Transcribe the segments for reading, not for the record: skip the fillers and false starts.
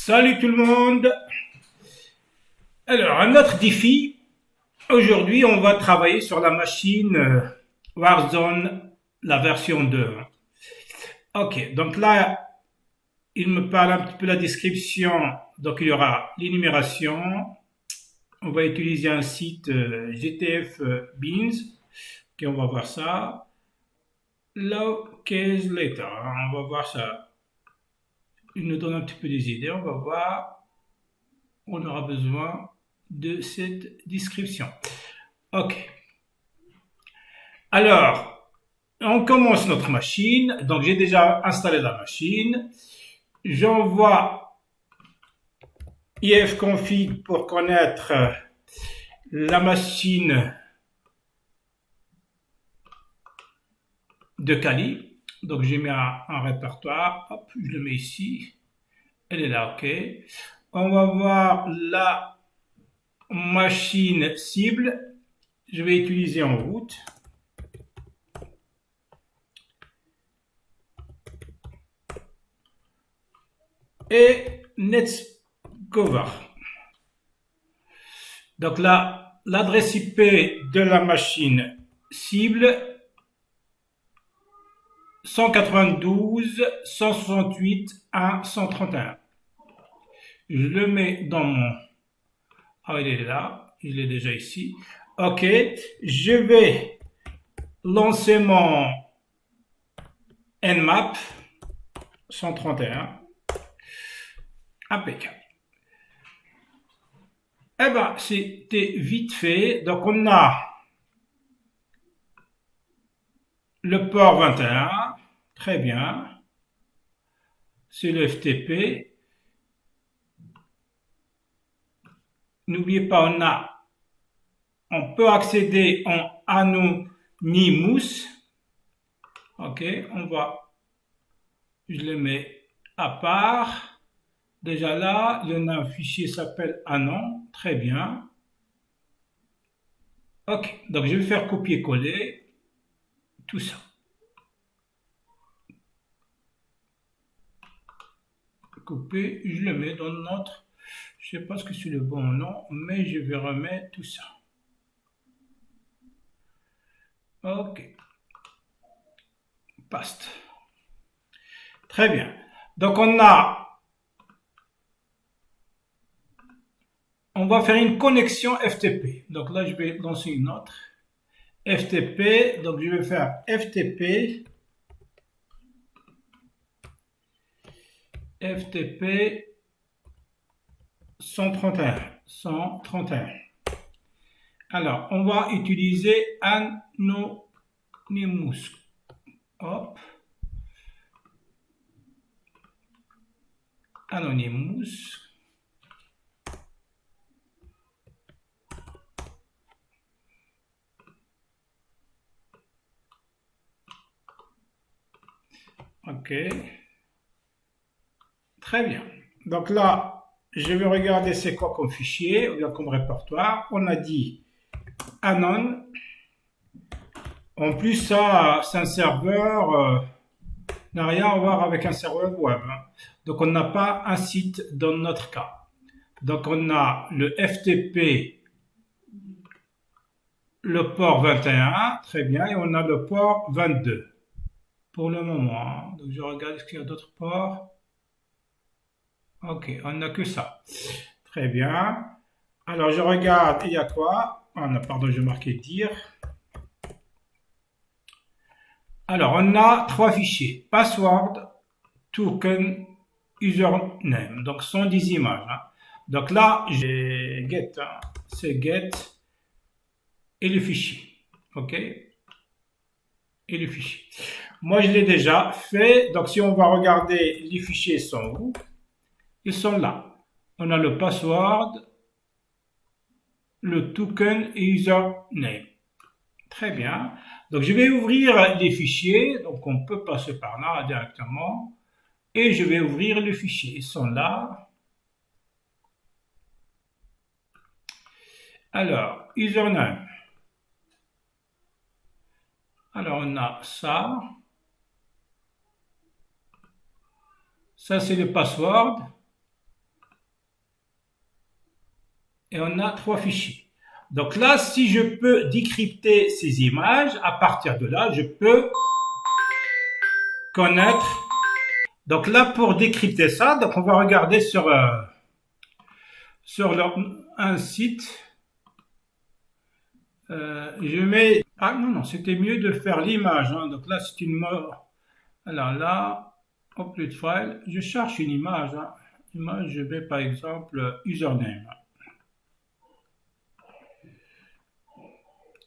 Salut tout le monde. Alors, un autre défi. Aujourd'hui, on va travailler sur la machine Warzone, la version 2. Ok, donc là, il me parle un petit peu la description. Donc, il y aura l'énumération. On va utiliser un site GTF Beans. Ok, on va voir ça. Case later. On va voir ça. Il nous donne un petit peu des idées. On va voir. On aura besoin de cette description. Ok. Alors, on commence notre machine. Donc, j'ai déjà installé la machine. J'envoie ifconfig pour connaître la machine de Kali. Donc, j'ai mis un répertoire. Hop, je le mets ici. Elle est là, ok. On va voir la machine cible. Je vais utiliser en route. Et netcover. Donc là, l'adresse IP de la machine cible 192.168.1.131. Je le mets dans mon... Ah, il est là. Il est déjà ici. Ok. Je vais lancer mon Nmap 131. Impeccable. Eh ben, c'était vite fait. Donc, on a le port 21. Très bien. C'est le FTP. N'oubliez pas, on peut accéder en Anonymous. Ok, je le mets à part. Déjà là, il y en a un fichier qui s'appelle Anon. Très bien. Ok, donc je vais faire copier-coller tout ça. Copier, je le mets dans notre... Je ne sais pas ce que c'est le bon nom, mais je vais remettre tout ça. Ok. Paste. Très bien. Donc on va faire une connexion FTP. Donc là, je vais lancer une autre. FTP, donc je vais faire FTP 131. Alors, on va utiliser Anonymous. Hop. Anonymous. Ok. Très bien. Donc là, je vais regarder c'est quoi comme fichier ou bien comme répertoire. On a dit Anon. En plus, ça, c'est un serveur, n'a rien à voir avec un serveur web. Donc, on n'a pas un site dans notre cas. Donc, on a le FTP, le port 21, très bien, et on a le port 22 pour le moment. Donc, je regarde est-ce qu'il y a d'autres ports. Ok, on n'a que ça. Très bien. Alors, je regarde, il y a quoi? Pardon, je marquais dire. Alors, on a trois fichiers. Password, token, username. Donc, ce sont des images. Donc là, j'ai get. C'est get et le fichier. OK? Et le fichier. Moi, je l'ai déjà fait. Donc, si on va regarder, les fichiers sont où? Ils sont là. On a le password, le token et username. Très bien. Donc, je vais ouvrir les fichiers. Donc, on peut passer par là directement. Et je vais ouvrir le fichier. Ils sont là. Alors, username. Alors, on a ça. Ça, c'est le password. et on a 3 fichiers. Donc là, si je peux décrypter ces images, à partir de là, je peux connaître. Donc là, pour décrypter ça, donc on va regarder sur un site. Je mets. Ah non, c'était mieux de faire l'image. Hein. Donc là, c'est une mort. Alors là, upload file, je cherche une image. Hein. Image, je vais par exemple username.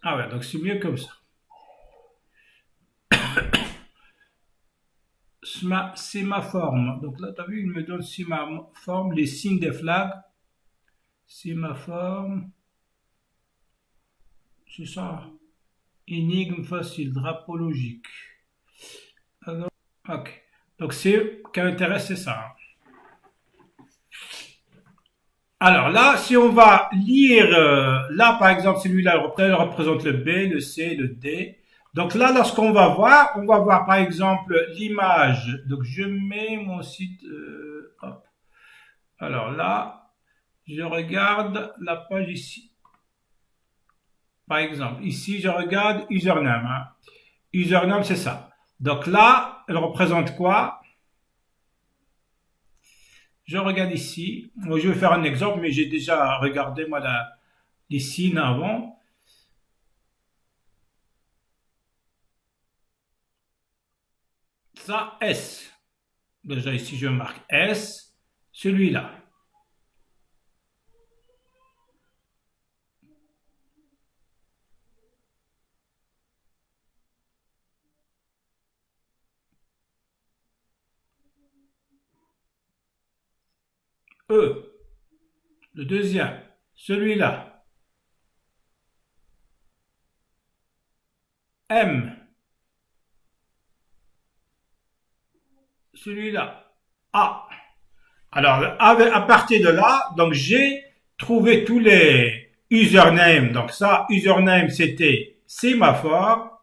Ah ouais, donc c'est mieux comme ça. Sémaforme. Donc là, tu as vu, il me donne sémaforme, les signes des flags. Sémaforme. C'est ça. Énigme facile, drapeau logique. Alors, ok. Donc, ce qui m'intéresse, c'est ça. Alors là, si on va lire, là par exemple, celui-là représente le B, le C, le D. Donc là, lorsqu'on va voir, on va voir par exemple l'image. Donc je mets mon site, hop. Alors là, je regarde la page ici. Par exemple, ici, je regarde username. Hein. Username, c'est ça. Donc là, elle représente quoi? Je regarde ici. Moi, je vais faire un exemple, mais j'ai déjà regardé moi les signes avant. Ça, S. Déjà ici, je marque S. Celui-là. E. Le deuxième. Celui-là. M. Celui-là. A. Alors, à partir de là, donc j'ai trouvé tous les usernames. Donc ça, username, c'était sémaphore.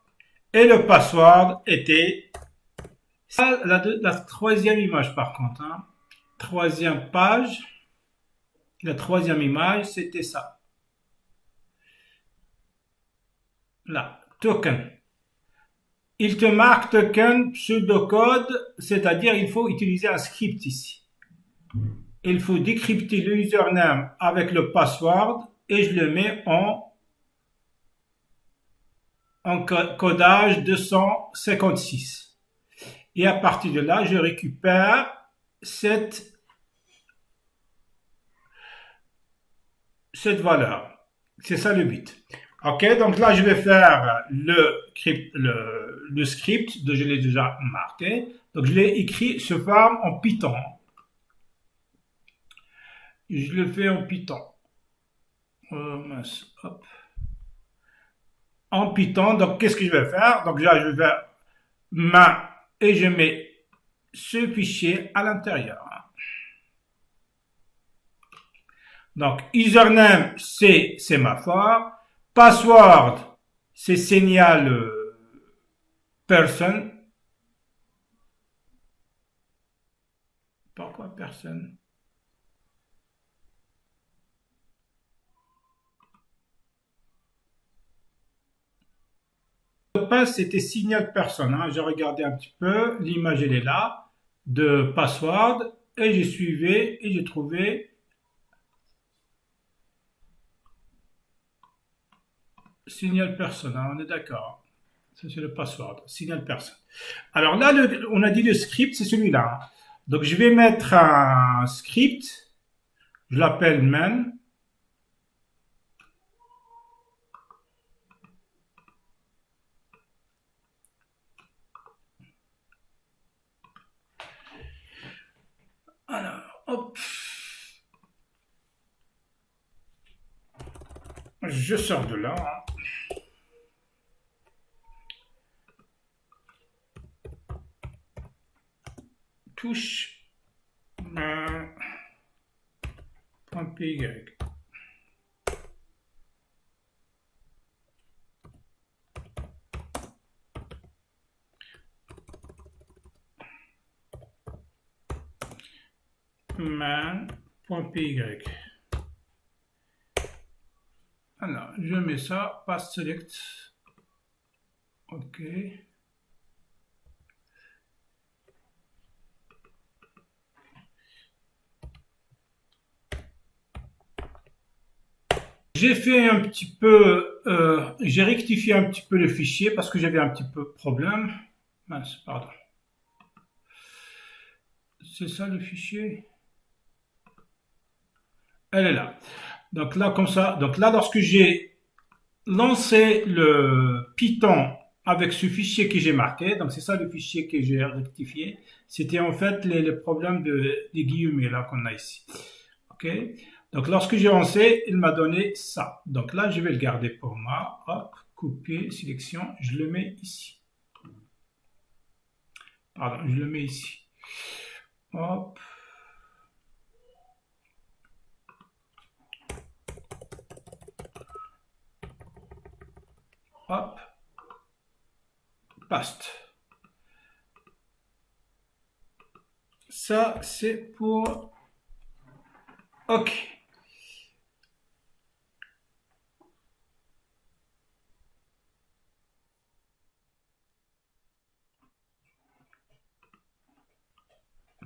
Et le password était ça, la troisième image par contre. Hein. Troisième page. La troisième image, c'était ça. Là, token. Il te marque token pseudocode, c'est-à-dire il faut utiliser un script ici. Il faut décrypter le username avec le password et je le mets en codage 256. Et à partir de là, je récupère cette valeur. C'est ça le but. Ok, donc là, je vais faire le script, je l'ai déjà marqué. Donc, je l'ai écrit ce forme en Python. Je le fais en Python. Hop. En Python, donc qu'est-ce que je vais faire? Donc là, je vais faire main et je mets ce fichier à l'intérieur. Donc, username, c'est sémaphore. Password, c'est signal person. Pourquoi personne? Le pass, c'était signal personne. Hein. J'ai regardé un petit peu. L'image, elle est là. De password. Et j'ai suivi et j'ai trouvé signal personne, hein, on est d'accord. Ça, c'est le password, signal personne. Alors là, on a dit le script, c'est celui-là. Hein. Donc, je vais mettre un script. Je l'appelle main. Alors, hop. Je sors de là. Hein. Touche .py. Man.py. Alors, je mets ça, pass select. OK. J'ai fait un petit peu, j'ai rectifié un petit peu le fichier parce que j'avais un petit peu de problème. Mince, pardon. C'est ça le fichier. Elle est là. Donc là, comme ça. Donc là, lorsque j'ai lancé le Python avec ce fichier que j'ai marqué, donc c'est ça le fichier que j'ai rectifié, c'était en fait les problèmes des guillemets là qu'on a ici. OK? Donc lorsque j'ai lancé, il m'a donné ça. Donc là, je vais le garder pour moi. Hop, copier, sélection, je le mets ici. Pardon, je le mets ici. Hop. Hop. Paste. Ça, c'est pour... OK.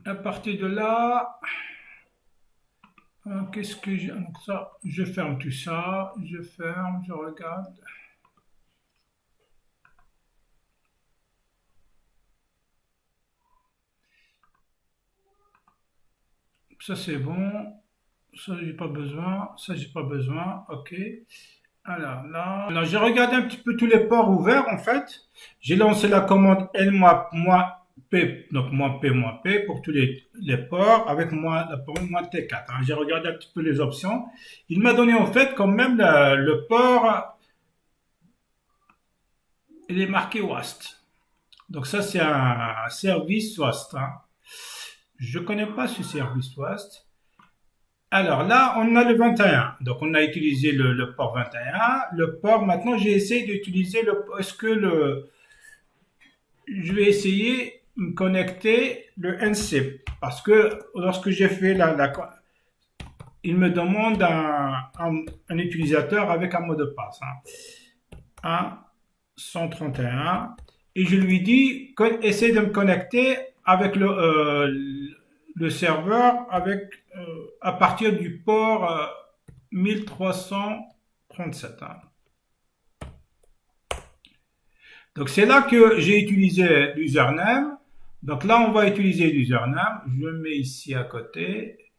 À partir de là, qu'est-ce que j'ai? Donc ça, je ferme tout ça, je ferme, je regarde. Ça c'est bon, ça j'ai pas besoin, ça j'ai pas besoin, OK. Alors là, alors j'ai regardé un petit peu tous les ports ouverts en fait. J'ai lancé la commande L-P, donc -P pour tous les ports avec la commande -T4. Hein. J'ai regardé un petit peu les options. Il m'a donné en fait quand même le port, il est marqué WAST. Donc ça c'est un service WAST. Hein. Je connais pas ce service WAST. Alors là, on a le 21. Donc on a utilisé le port 21. Le port, maintenant j'ai essayé d'utiliser est-ce que je vais essayer de me connecter le NC. Parce que lorsque j'ai fait il me demande un utilisateur avec un mot de passe. Hein. 131. Et je lui dis, essaie de me connecter avec le serveur à partir du port 1337. Hein. Donc c'est là que j'ai utilisé l'username. Donc là on va utiliser l'username. Je le mets ici à côté.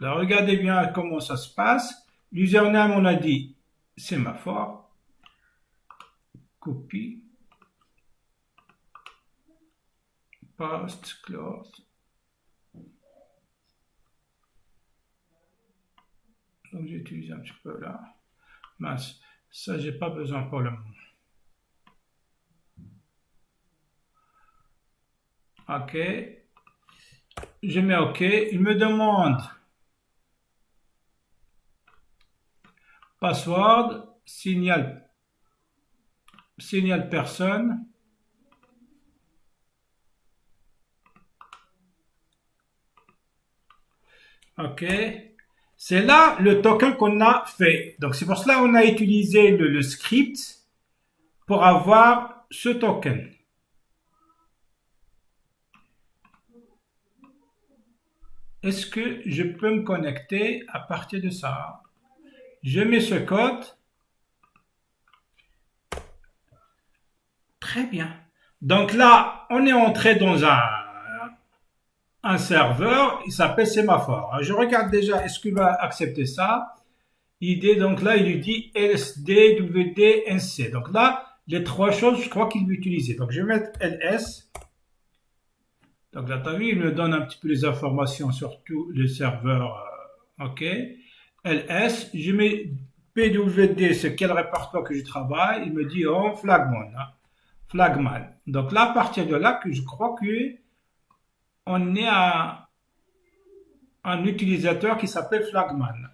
Alors regardez bien comment ça se passe. L'username on a dit sémaphore. Copie. Paste, close. Donc j'utilise un petit peu là. Mince, ça j'ai pas besoin pour le moment. OK. Je mets OK. Il me demande password, signal personne. OK. C'est là le token qu'on a fait. Donc c'est pour cela qu'on a utilisé le script pour avoir ce token. Est-ce que je peux me connecter à partir de ça? Je mets ce code. Très bien. Donc là, on est entré dans un serveur, il s'appelle sémaphore. Je regarde déjà, est-ce qu'il va accepter ça? ID, donc là, il lui dit LSD, WD, NC. Donc là, les trois choses, je crois qu'il veut utiliser. Donc je vais mettre LS. Donc là, tu as vu, il me donne un petit peu les informations sur tout le serveur. OK. LS, je mets PWD, c'est quel répertoire que je travaille. Il me dit, oh, Flagman. Hein. Flagman. Donc là, à partir de là, que je crois que on est à un utilisateur qui s'appelle Flagman.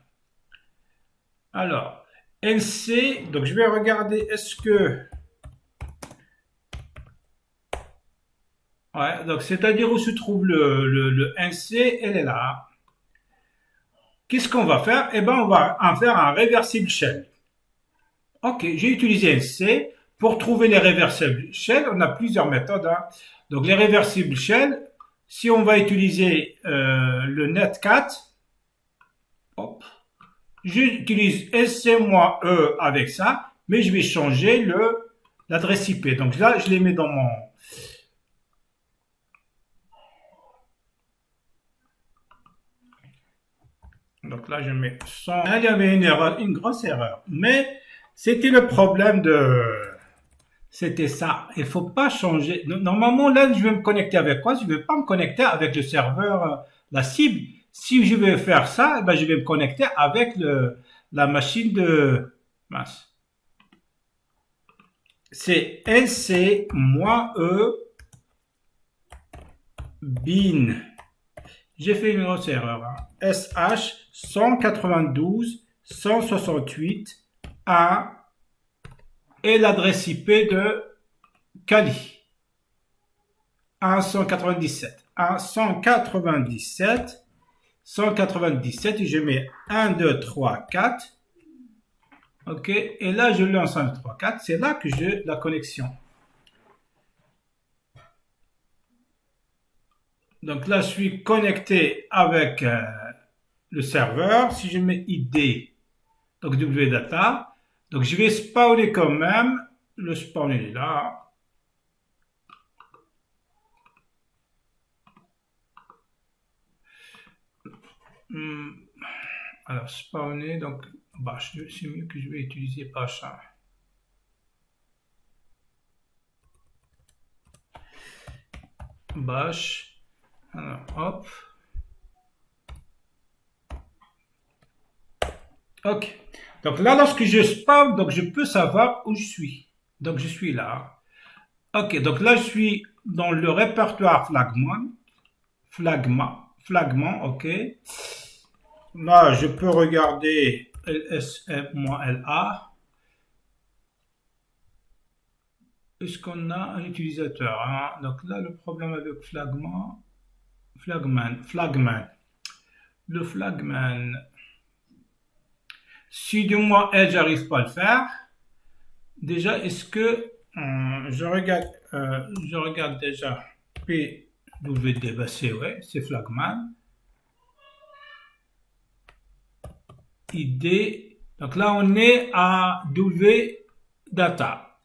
Alors, NC, donc je vais regarder, est-ce que... Ouais, donc c'est-à-dire où se trouve le NC, elle est là. Qu'est-ce qu'on va faire? Eh bien, on va en faire un reversible shell. Ok, j'ai utilisé LC. Pour trouver les reversible shell, on a plusieurs méthodes. Hein. Donc les reversible shell, si on va utiliser le netcat, hop, j'utilise SC-E avec ça, mais je vais changer l'adresse IP. Donc là, je les mets dans mon... Donc là, je mets 100. Il y avait une erreur, une grosse erreur. Mais c'était le problème de... C'était ça. Il faut pas changer. Normalement, là, je vais me connecter avec quoi? Je vais pas me connecter avec le serveur, la cible. Si je vais faire ça, ben, je vais me connecter avec la machine de... Mince. C'est LC-E bin. J'ai fait une grosse erreur. Hein. SH 192 168 1 et l'adresse IP de Kali. 197. 197. 197 et je mets 1, 2, 3, 4. Ok. Et là, je lance 1, 2, 3, 4. C'est là que j'ai la connexion. Donc là, je suis connecté avec le serveur. Si je mets ID, donc wdata, donc je vais spawner quand même. Le spawn est là. Alors spawner, donc bash, c'est mieux que je vais utiliser bash. Hein. Bash. Alors hop. Ok. Donc là, lorsque je spawn, donc je peux savoir où je suis. Donc je suis là. Ok. Donc là, je suis dans le répertoire flagman. Ok. Là, je peux regarder LSM-LA. Est-ce qu'on a un utilisateur? Hein? Donc là, le problème avec flagman. Le flagman. Si du moins elle, j'arrive pas à le faire. Déjà, est-ce que je regarde déjà PWD, bah c'est flagman. ID. Donc là, on est à wdata.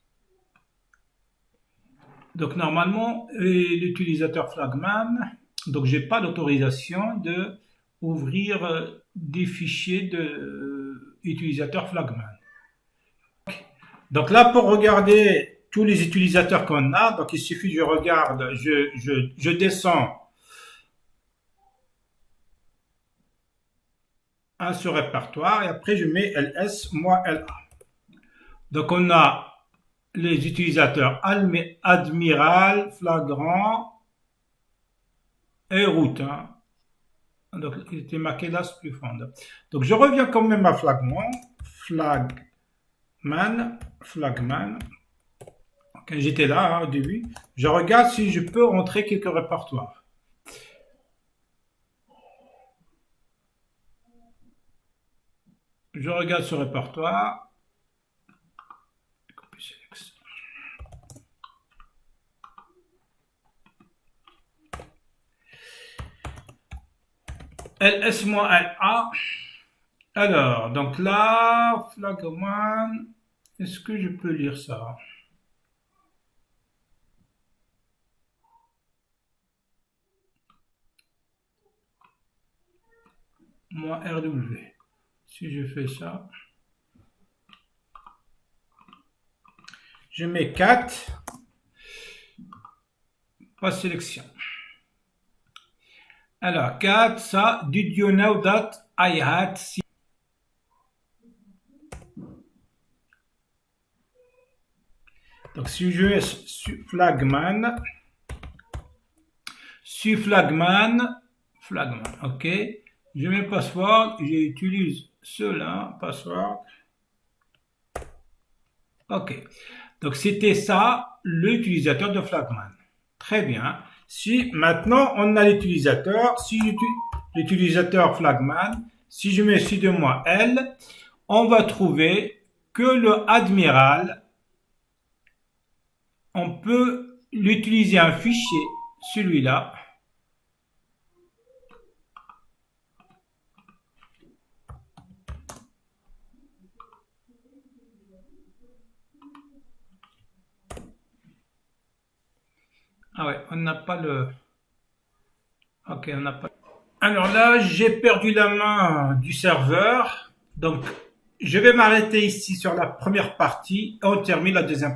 Donc normalement, l'utilisateur flagman, donc j'ai pas d'autorisation de ouvrir des fichiers de utilisateur flagman. Donc là, pour regarder tous les utilisateurs qu'on a, donc il suffit que je regarde, je descends un sur répertoire et après je mets ls LA. Donc on a les utilisateurs admiral, flagrant et route. Hein. Donc il était marqué là, c'est plus fond. Donc je reviens quand même à flagman. Okay, j'étais là hein, au début. Je regarde si je peux rentrer quelques répertoires. Je regarde ce répertoire. LS-LA. Alors, donc là, flagman, est-ce que je peux lire ça? Moi, RW. Si je fais ça, je mets 4, pas sélection. Alors, 4, ça, did you know that I had seen? Donc, si je vais sur flagman, ok. Je mets password, j'utilise cela, password. Ok. Donc, c'était ça, l'utilisateur de flagman. Très bien. Si maintenant on a l'utilisateur, si l'utilisateur flagman, si je mets ci de moi L, on va trouver que le admiral, on peut l'utiliser un fichier, celui-là. Ah ouais, on n'a pas le... Ok, on n'a pas... Alors là, j'ai perdu la main du serveur. Donc, je vais m'arrêter ici sur la première partie et on termine la deuxième partie.